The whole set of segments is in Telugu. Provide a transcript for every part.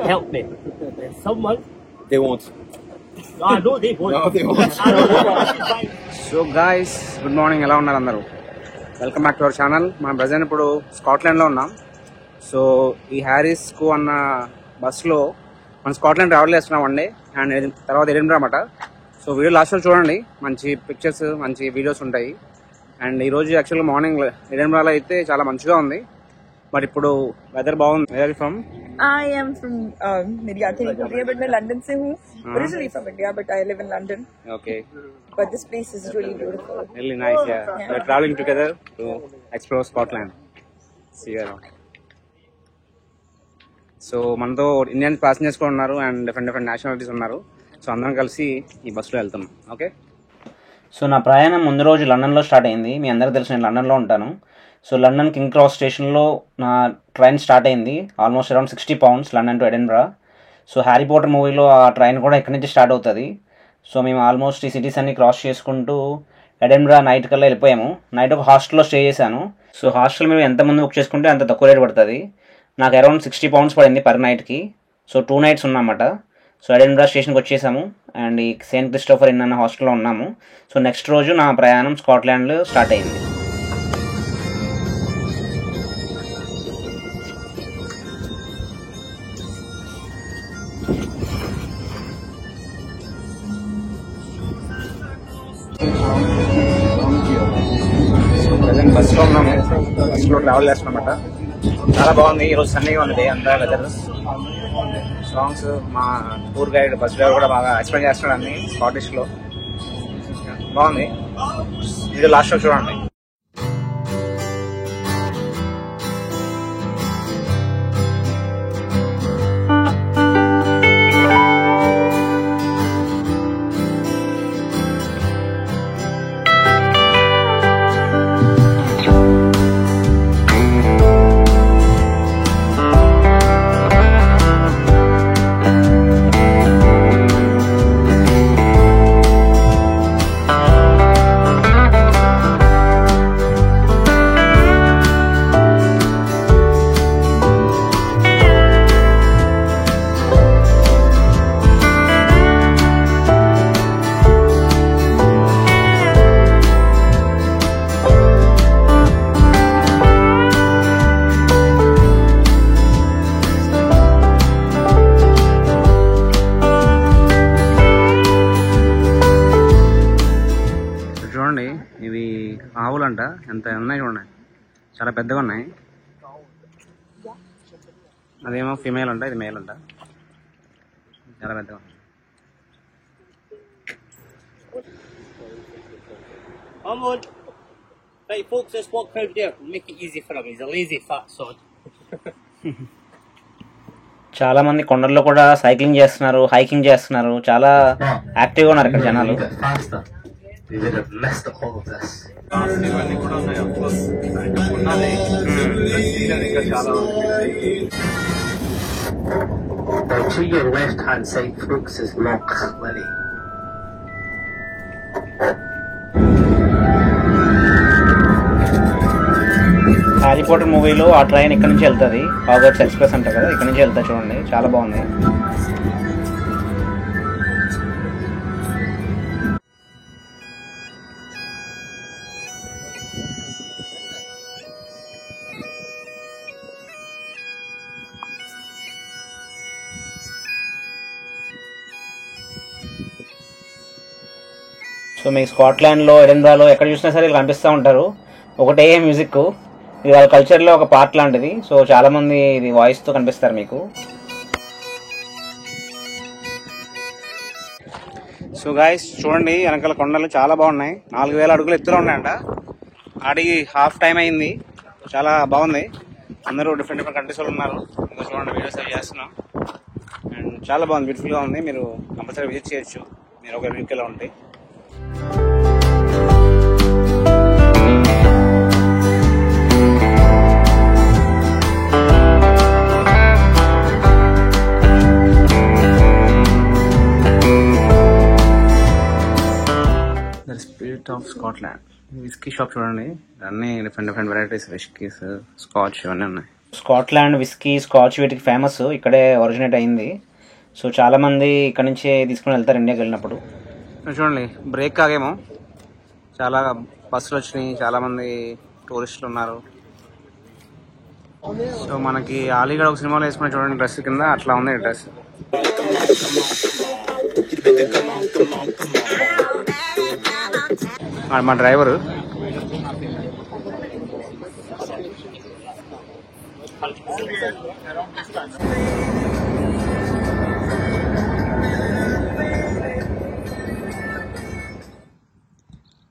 Help me. There's someone. They won't. I know they won't. No, they won't. I know they won't. So guys good morning, ఎలా ఉన్నారు అందరూ? Welcome back to our channel. మనం ప్రజెంట్ ఇప్పుడు స్కాట్లాండ్లో ఉన్నాం. సో ఈ హ్యారిస్కు అన్న బస్లో మనం స్కాట్లాండ్ ట్రావెల్ చేస్తున్నాం అండి. అండ్ తర్వాత ఎడిన్బరా అన్నమాట. సో వీడియో లాస్ట్లో చూడండి, మంచి పిక్చర్స్ మంచి వీడియోస్ ఉంటాయి. అండ్ ఈరోజు యాక్చువల్గా మార్నింగ్ ఎడిన్బరాలో అయితే చాలా మంచిగా ఉంది. బట్ ఇప్పుడు వెదర్ బాగుంది. Where are from? I am from India, but मैं London से हूँ. Originally from India, but I live in London. Okay. But this place is really beautiful. Really nice, yeah. We're traveling together to explore Scotland. See you around. So మనతో ఇండియన్ ప్యాసింజర్స్ కూడా ఉన్నారు అండ్ డిఫరెంట్ నేషనాలిటీస్ ఉన్నారు. సో అందరం కలిసి ఈ బస్సులో వెళ్తున్నాం. ఓకే. సో నా ప్రయాణం ముందు రోజు లండన్లో స్టార్ట్ అయింది. మీ అందరికీ తెలుసు నేను లండన్లో ఉంటాను. సో లండన్ కింగ్ క్రాస్ స్టేషన్లో నా ట్రైన్ స్టార్ట్ అయింది. Almost around 60 pounds London to Edinburgh. So Harry Potter మూవీలో ఆ ట్రైన్ కూడా ఇక్కడి నుంచి స్టార్ట్ అవుతుంది. సో మేము ఆల్మోస్ట్ ఈ సిటీస్ అన్ని క్రాస్ చేసుకుంటూ ఎడిన్బరా నైట్ కల్లా వెళ్ళిపోయాము. నైట్ ఒక హాస్టల్లో స్టే చేశాను. సో హాస్టల్ మేము ఎంతమంది బుక్ చేసుకుంటే అంత తక్కువ రేట్ పడుతుంది. నాకు అరౌండ్ 60 pounds పడింది పర్ నైట్కి. So 2 nights ఉన్నామన్నమాట. సో ఎడిన్బరా స్టేషన్కి వచ్చేసాము అండ్ ఈ సెయింట్ క్రిస్టోఫర్ ఇన్ అన్న హాస్టల్లో ఉన్నాము. సో నెక్స్ట్ రోజు నా ప్రయాణం స్కాట్లాండ్లో స్టార్ట్ అయింది. ప్రజెంట్ బస్సులో ఉన్నాము. బస్సులో ట్రావెల్ చేస్తున్నామన్నమాట. చాలా బాగుంది. ఈరోజు సన్నీగా ఉంది డే అంతా, వెదర్. సాంగ్స్ మా టూర్ గైడ్ బస్ డ్రైవర్ కూడా బాగా ఎక్స్ప్లెయిన్ చేస్తున్నాడు అన్ని స్కాటిష్లో. బాగుంది. ఇది లాస్ట్లో చూడండి. చూడండి, ఇవి ఆవులంట. ఎంత ఉన్నాయి చూడండి, చాలా పెద్దగా ఉన్నాయి. అదేమో ఫిమేల్ అంట, ఇది మేల్ అంట. చాలా పెద్దగా ఉన్నాయి. Right, folks, let's walk out there. Make it easy for him. He's a lazy fat sod. చాలా మంది కొండల్లో కూడా సైక్లింగ్ చేస్తున్నారు, హైకింగ్ చేస్తున్నారు. చాలా యాక్టివ్గా ఉన్నారు ఇక్కడ జనాలు. We would have missed all of this. ఇవన్నీ కూడా ఉన్నాయి. ఆఫ్ కోర్స్ ఉన్నది ఇంకా చాలా Now to your left hand side, folks, is Loch Lilly. Harry Potter మూవీలో ఆ ట్రైన్ ఇక్కడ నుంచి వెళ్తుంది. హాగ్వర్ట్స్ ఎక్స్ప్రెస్ అంటారు కదా, ఇక్కడ నుంచి వెళ్తా. చూడండి, చాలా బాగుంది. సో మీకు స్కాట్లాండ్లో ఎడిన్బరాలో ఎక్కడ చూసినా సరే వీళ్ళు కనిపిస్తూ ఉంటారు. ఒకటే మ్యూజిక్, ఇది వాళ్ళ కల్చర్లో ఒక పార్ట్ లాంటిది. సో చాలామంది ఇది వాయిస్తో కనిపిస్తారు మీకు. సో గాయస్ చూడండి, వెనకాల కొండలు చాలా బాగున్నాయి. 4000 అడుగులు ఎత్తులో ఉన్నాయంట. ఆడికి హాఫ్ టైం అయింది. చాలా బాగుంది. అందరూ డిఫరెంట్ కంట్రీస్ వాళ్ళు ఉన్నారు. ఇంకా చూడండి, వీడియోస్ అవి చేస్తున్నాం. అండ్ చాలా బాగుంది, బ్యూటిఫుల్గా ఉంది. మీరు కంపల్సరీ విజిట్ చేయొచ్చు మీరు ఒక వీక్లో ఉంటే. The spirit of Scotland whisky shop చూడండి, అన్ని డిఫరెంట్ వెరైటీస్, విస్కీస్, స్కాచ్ ఇవన్నీ ఉన్నాయి. స్కాట్లాండ్ విస్కీ, స్కాచ్ వీటికి ఫేమస్, ఇక్కడే ఒరిజినేట్ అయింది. సో చాలామంది ఇక్కడ నుంచే తీసుకుని వెళ్తారు ఇండియాకి వెళ్ళినప్పుడు. చూడండి, బ్రేక్ ఆగేమో, చాలా బస్సులు వచ్చినాయి, చాలామంది టూరిస్టులు ఉన్నారు. సో మనకి అలీగఢ్ ఒక సినిమాలో వేసుకుని చూడండి డ్రెస్ కింద అట్లా ఉంది డ్రెస్. మా డ్రైవరు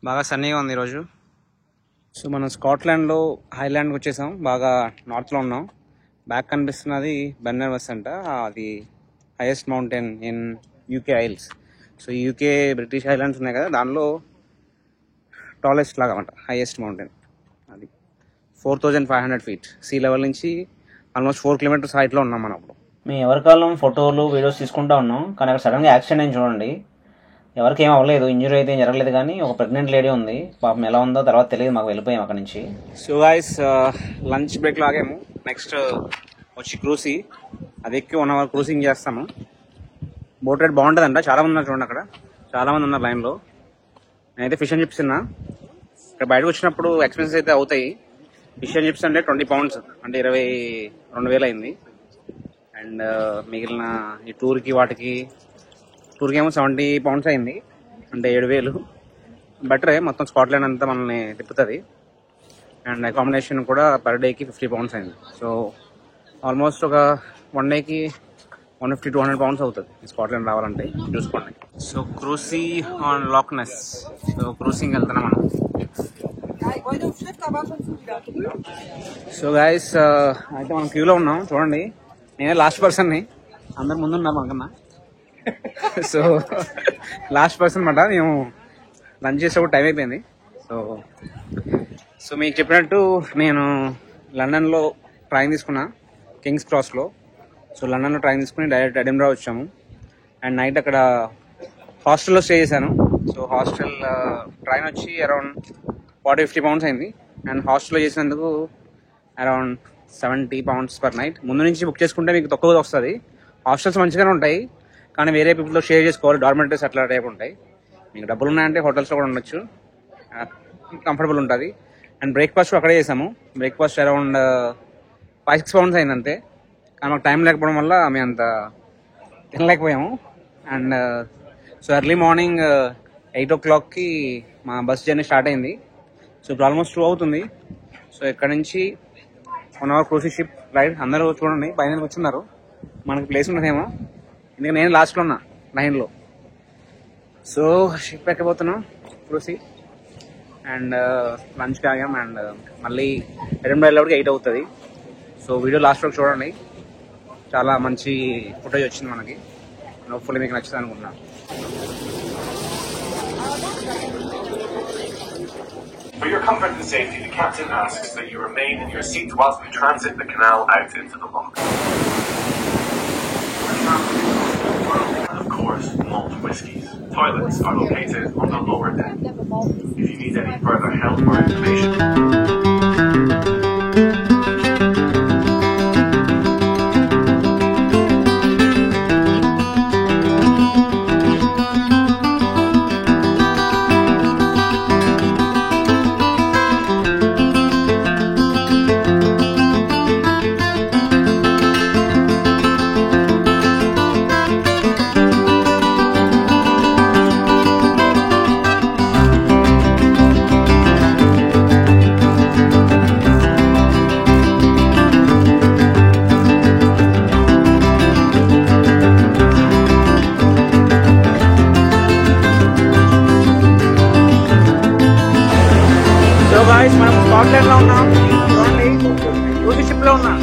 బాగా సన్నీగా ఉంది ఈరోజు. సో మనం స్కాట్లాండ్లో హైలాండ్కి వచ్చేసాం, బాగా నార్త్లో ఉన్నాం. బ్యాక్ కనిపిస్తున్నది బెన్నర్వస్ అంట, అది highest mountain in UK isles. So UK British islands ఉన్నాయి కదా, దానిలో టాలెస్ట్ లాగా అంట, హైయెస్ట్ మౌంటైన్. అది 4500 feet సీ లెవెల్ నుంచి ఆల్మోస్ట్ 4 kilometers హైట్లో ఉన్నాం మనం అప్పుడు. మేము ఎవరికాలం ఫోటోలు వీడియోస్ తీసుకుంటూ ఉన్నాం, కానీ అక్కడ సడన్గా యాక్సిడెంట్ అయింది చూడండి. ఎవరికి ఏం అవ్వలేదు, ఇంజరీ అయితే ఏం జరగలేదు, కానీ ఒక ప్రెగ్నెంట్ లేడీ ఉంది. పాపం ఎలా ఉందో తర్వాత తెలియదు, మాకు వెళ్ళిపోయాం అక్కడ నుంచి. సో గైస్ లంచ్ బ్రేక్లో ఆగాము. నెక్స్ట్ వచ్చి క్రూసీ, అది ఎక్కి 1 hour క్రూసింగ్ చేస్తాము. బోట్ రైడ్ బాగుంటుందంట, చాలా మంది ఉన్నారు చూడండి, అక్కడ చాలా మంది ఉన్నారు లైన్లో. నేనైతే ఫిష్ అండ్ చిప్స్ తిన్నా. ఇక్కడ బయటకు వచ్చినప్పుడు ఎక్స్పెన్సెస్ అయితే అవుతాయి. ఫిష్ అండ్ చిప్స్ అంటే 20 pounds, అంటే 22,000 అయింది. అండ్ మిగిలిన ఈ టూర్కి ఏమో 70 pounds అయింది, అంటే 7,000. బెటరే, మొత్తం స్కాట్లాండ్ అంతా మనల్ని తిప్పుతుంది. అండ్ అకామిడేషన్ కూడా పర్ డేకి 50 pounds అయింది. సో ఆల్మోస్ట్ ఒక 1 dayకి 150-200 pounds అవుతుంది స్కాట్లాండ్ రావాలంటే, చూసుకోండి. So cruise on Loch Ness. So cruising వెళ్తున్నాం మనం. సో గైస్ అయితే మనం క్యూలో ఉన్నాం చూడండి. నేనే లాస్ట్ పర్సన్ని, అందరు ముందున్నాం మనకన్నా. సో లాస్ట్ పర్సన్ అనమాట. మేము లంచ్ చేసేప్పుడు టైం అయిపోయింది. సో మీకు చెప్పినట్టు నేను లండన్లో ట్రైన్ తీసుకున్నా, కింగ్స్ క్రాస్లో. సో లండన్లో ట్రైన్ తీసుకుని డైరెక్ట్ ఎడిన్బరా వచ్చాము. అండ్ నైట్ అక్కడ హాస్టల్లో స్టే చేశాను. సో హాస్టల్ ట్రైన్ వచ్చి అరౌండ్ 40-50 pounds అయింది. అండ్ హాస్టల్లో చేసినందుకు అరౌండ్ 70 pounds పర్ నైట్. ముందు నుంచి బుక్ చేసుకుంటే మీకు తక్కువగా వస్తుంది. హాస్టల్స్ మంచిగానే ఉంటాయి, కానీ వేరే పీపుల్తో షేర్ చేసుకోవాలి, డార్మెంటరీస్ అట్లా టైప్ ఉంటాయి. మీకు డబ్బులు ఉన్నాయంటే హోటల్స్లో కూడా ఉండొచ్చు, కంఫర్టబుల్ ఉంటుంది. అండ్ బ్రేక్ఫాస్ట్ అక్కడే చేసాము. బ్రేక్ఫాస్ట్ అరౌండ్ 5-6 pounds అయింది అంతే. కానీ మాకు టైం లేకపోవడం వల్ల మేము అంత తినలేకపోయాము. అండ్ సో ఎర్లీ మార్నింగ్ 8 o'clockకి మా బస్ జర్నీ స్టార్ట్ అయింది. సో ఇప్పుడు ఆల్మోస్ట్ 2 అవుతుంది. సో ఇక్కడ నుంచి 1 hour క్రూజింగ్ షిప్ రైడ్. అందరూ చూడండి పైన కూర్చున్నారు, మనకి ప్లేస్ ఉన్నదేమో, ఎందుకంటే నేను లాస్ట్లో ఉన్నా లైన్లో. సో షిప్ ఎక్కబోతున్నాం క్రూసీ. అండ్ లంచ్కి ఆగాం. అండ్ మళ్ళీ ఎడిన్బరా వెళ్ళేప్పటికి 8 అవుతుంది. సో వీడియో లాస్ట్ వరకు చూడండి, చాలా మంచి ఫుటేజ్ వచ్చింది మనకి. హోప్ఫుల్లీ మీకు నచ్చుతుంది అనుకుంటున్నాను. For your comfort and safety, the captain asks that you remain in your seat whilst we transit the canal out into the loch. And of course, malt whiskies. Toilets are located on the lower deck. If you need any further help or information... guys మనం స్కాట్లాండ్ లో ఉన్నాం. చూడండి క్రూజ్ షిప్ లో ఉన్నాం.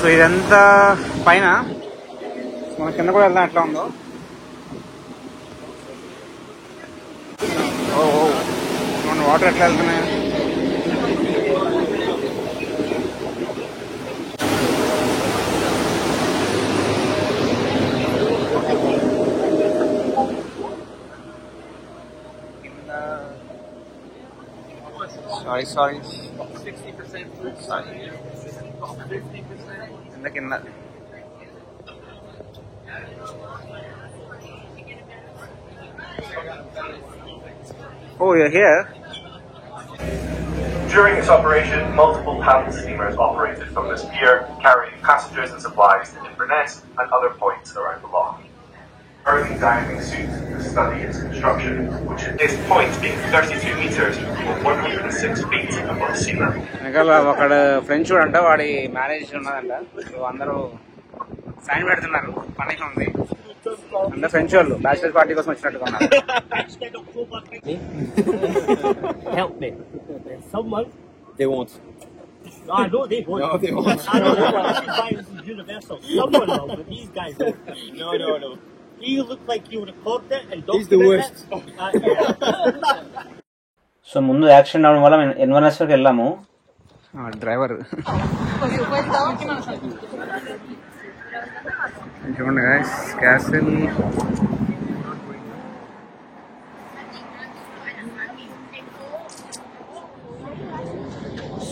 సో ఇదంతా పైన మన కింద కూడా వెళ్దాం ఎట్లా ఉందో. ఓ మన వాటర్ ఎట్లా వెళ్తున్నాయి. సారీ కింద Oh, you're here. During this operation, multiple paddle steamers operated from this pier, carrying passengers and supplies to Inverness and other points around the loch. Early diving suit to study its construction, which at this point being 32 metres or 106 feet above sea level. వెనకాల అక్కడ ఫ్రెంచ్ కూడా అంట, వాడి మ్యారేజ్ ఉన్నదంట. సో అందరూ సైన్ పెడుతున్నారు, పనిగా ఉంది. అందరు ఫ్రెంచ్ వాళ్ళు బ్యాచిలర్ పార్టీ కోసం వచ్చినట్టుగా ఉన్నారు. Help me. Someone. They won't. No, I know they won't. No, they won't. I know they won't. This is why this is universal. Someone will, but these guys won't. No. You look like you would have caught it and He's the worst. So ముందు యాక్సిడెంట్ అవడం వల్ల మేము ఇన్వర్నెస్ వరకు వెళ్ళాము. డ్రైవర్ చూడండి guys, castle.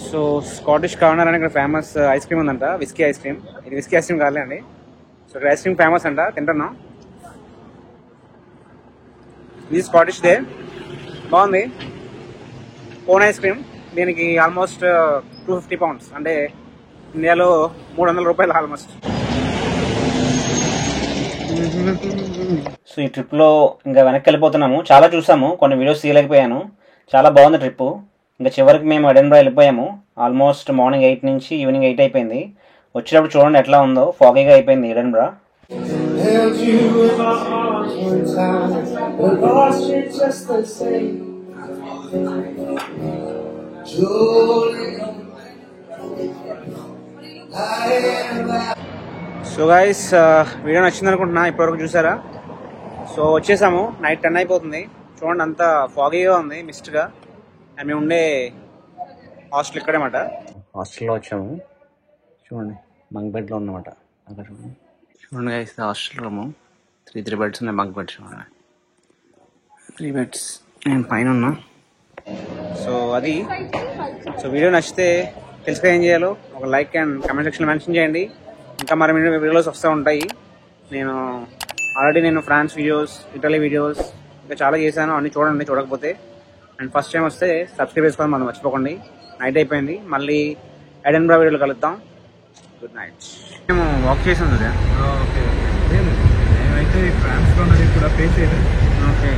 So Scottish corner అని ఇక్కడ ఫేమస్ ఐస్ క్రీమ్ ఉందంట, విస్కీ ఐస్ క్రీమ్. ఇది విస్కీ ఐస్ క్రీమ్ కాదులే అండి. సో ఇక్కడ ఐస్ క్రీమ్ ఫేమస్ అంట, తింటున్నాం. ఇది స్కాటిష్ డే, బాగుంది. కోన్ ఐస్ క్రీమ్, దీనికి ఆల్మోస్ట్ 250 pounds, అంటే ఇండియాలో 300 రూపాయలు ఆల్మోస్ట్. సో ఈ ట్రిప్లో ఇంకా వెనక్కి వెళ్ళిపోతున్నాము. చాలా చూసాము, కొన్ని వీడియోస్ తీయలేకపోయాను. చాలా బాగుంది ట్రిప్. ఇంకా చివరికి మేము ఎడెన్బరా వెళ్ళిపోయాము. ఆల్మోస్ట్ మార్నింగ్ 8 నుంచి ఈవినింగ్ 8 అయిపోయింది. వచ్చేటప్పుడు చూడండి ఎట్లా ఉందో, ఫాగీగా అయిపోయింది ఎడెన్బరా. సో గైస్, వీడియో నచ్చింది అనుకుంటున్నా. ఇప్పటివరకు చూసారా? సో వచ్చేసాము, నైట్ 10 అయిపోతుంది. చూడండి అంతా ఫాగీగా ఉంది, మిస్ట్గా. అండ్ మేము ఉండే హాస్టల్ ఇక్కడే మాట. హాస్టల్లో వచ్చాము, చూడండి బంక్ బెడ్లో ఉన్నమాట. అక్కడ చూడండి గైస్, హాస్టల్ రూము 3 బెడ్స్ ఉన్నాయి. బంక్ బెడ్స్ చూడండి, 3 బెడ్స్. నేను పైన ఉన్నా. సో అది. సో వీడియో నచ్చితే తెలుసుగా ఏం చేయాలో ఒక లైక్ అండ్ కామెంట్ సెక్షన్లో మెన్షన్ చేయండి. ఇంకా మరి వీడియోస్ వస్తూ ఉంటాయి. నేను ఫ్రాన్స్ వీడియోస్, ఇటలీ వీడియోస్ ఇంకా చాలా చేశాను. అన్నీ చూడండి చూడకపోతే. అండ్ ఫస్ట్ టైం వస్తే సబ్స్క్రైబ్ చేసుకోవడం మనం మర్చిపోకండి. నైట్ అయిపోయింది, మళ్ళీ ఎడెన్బరా వీడియోలో కలుద్దాం. Good night. మేము వాక్ చేసాం కదా. ఓకే, మేమైతే ఫ్రాన్స్లో ఉన్నది కూడా ఫేస్ చేయలేదు. ఓకే.